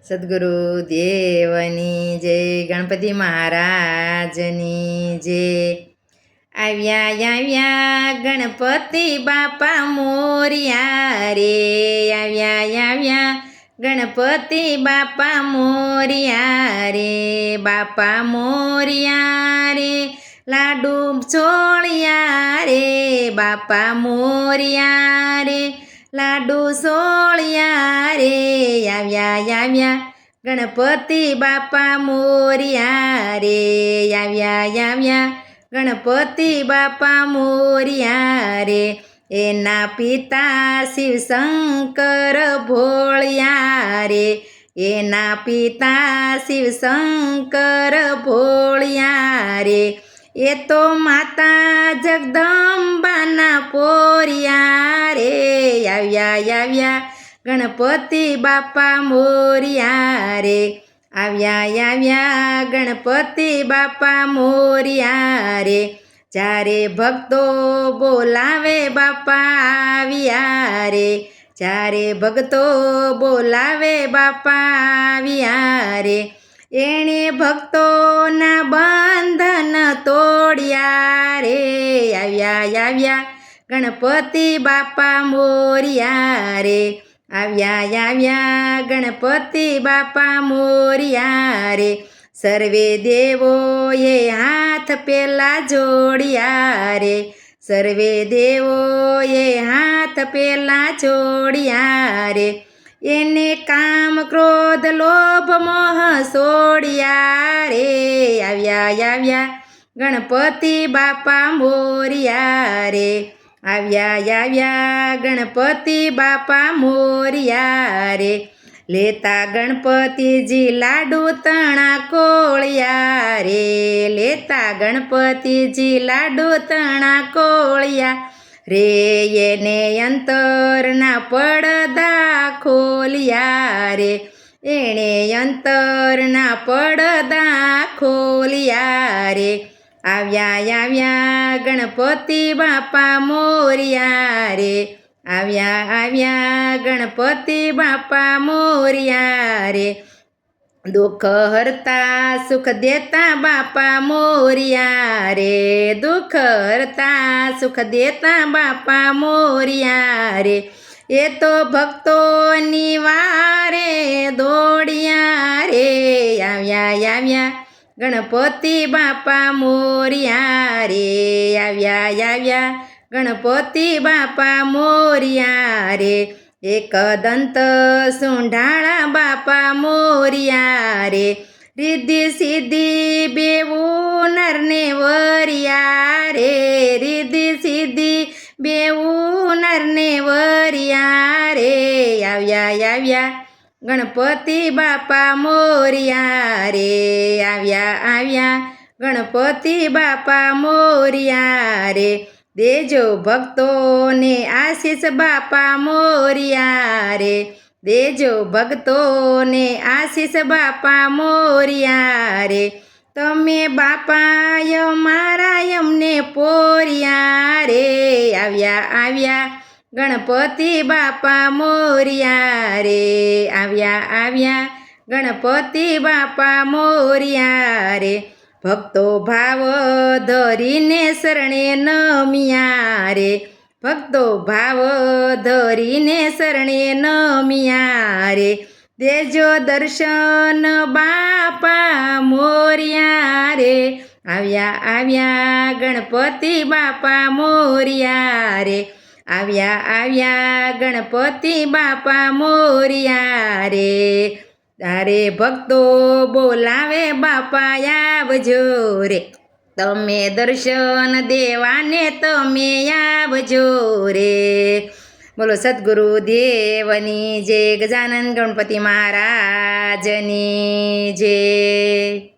સદગુરુ દેવની જય, ગણપતિ મહારાજની જય। આવ્યા આવ્યા ગણપતિ બાપા મોરિયા રે, આવ્યા આવ્યા ગણપતિ બાપા મોરિયા રે, બાપા મોરિયા રે લાડુ છોળિયા રે, બાપા મોરિયા રે લાડુ સોળિયા રે, આવ્યા આવ્યા ગણપતિ બાપા મોરિયા રે, આવ્યા આવ્યા ગણપતિ બાપા મોરિયા રે। એના પિતા શિવશંકર ભોળિયા રે, એના પિતા શિવશંકર ભોળિયા રે, એ તો માતા જગદંબાના પોરિયા રે, આવ્યા આવ્યા ગણપતિ બાપા મોરિયા રે, આવ્યા આવ્યા ગણપતિ બાપા મોરિયા રે। જ્યારે ભક્તો બોલાવે બાપા આવ્યા રે, જ્યારે ભક્તો બોલાવે બાપા આવ્યા રે, એણે ભક્તોના બંધન તોડ્યા રે, આવ્યા આવ્યા ગણપતિ બાપા મોરિયા રે, આવ્યા આવ્યા ગણપતિ બાપા મોરિયા રે। સર્વે દેવોએ હાથ પેલા જોડ્યા રે, સર્વે દેવોએ હાથ પેલા જોડ્યા રે, એને કામ ક્રોધ લોભ મોહ સોડ્યા રે, આવ્યા આવ્યા ગણપતિ બાપા મોરિયા રે, આવ્યા આવ્યા ગણપતિ બાપા મોરિયા રે। લેતા ગણપતિજી લાડુ તણા કોળિયા રે, લેતા ગણપતિજી લાડુ તણા કોળિયા રે, એને અંતરના પડદા ખોલિયા રે, એણે અંતરના પડદા ખોલિયા રે, આવ્યા આવ્યા ગણપતિ બાપા મોરિયા રે, આવ્યા આવ્યા ગણપતિ બાપા મોરિયા રે। દુઃખ હરતા સુખ દેતા બાપા મોરિયા રે, દુઃખ હરતા સુખ દેતા બાપા મોરિયા રે, એ તો ભક્તોની વારે દોડ્યા રે, આવ્યા આવ્યા ગણપતિ બાપા મોરિયા રે, આવ્યા આવ્યા ગણપતિ બાપા મોરિયા રે। એક દંત સુંઢાળા બાપા મોરિયા રે, રિદ્ધિ સિદ્ધિ બેવું નરને વરિયા રે, રિદ્ધિ સિદ્ધિ બેવું નરને વરિયા રે, આવ્યા આવ્યા ગણપતિ બાપા મોરિયા રે, આવ્યા આવ્યા ગણપતિ બાપા મોરિયા રે। દેજો ભક્તોને આશીષ બાપા મોરિયા રે, દેજો ભક્તોને આશીષ બાપા મોરિયા રે, તમે બાપા મારા એમને પોરિયા રે, આવ્યા આવ્યા ગણપતિ બાપા મોરિયા રે, આવ્યા આવ્યા ગણપતિ બાપા મોરિયા રે। ભક્તો ભાવ ધરીને શરણે નમિયા રે, ભક્તો ભાવ ધરીને શરણે નમિયા રે, દેજો દર્શન બાપા મોરિયા રે, આવ્યા આવ્યા ગણપતિ બાપા મોરિયા રે, આવ્યા આવ્યા ગણપતિ બાપા મોરિયા રે। તારે ભક્તો બોલાવે બાપા આવજો રે, તમે દર્શન દેવાને તમે આવજો રે। બોલો સદગુરુ દેવની જય, ગજાનન ગણપતિ મહારાજની જય।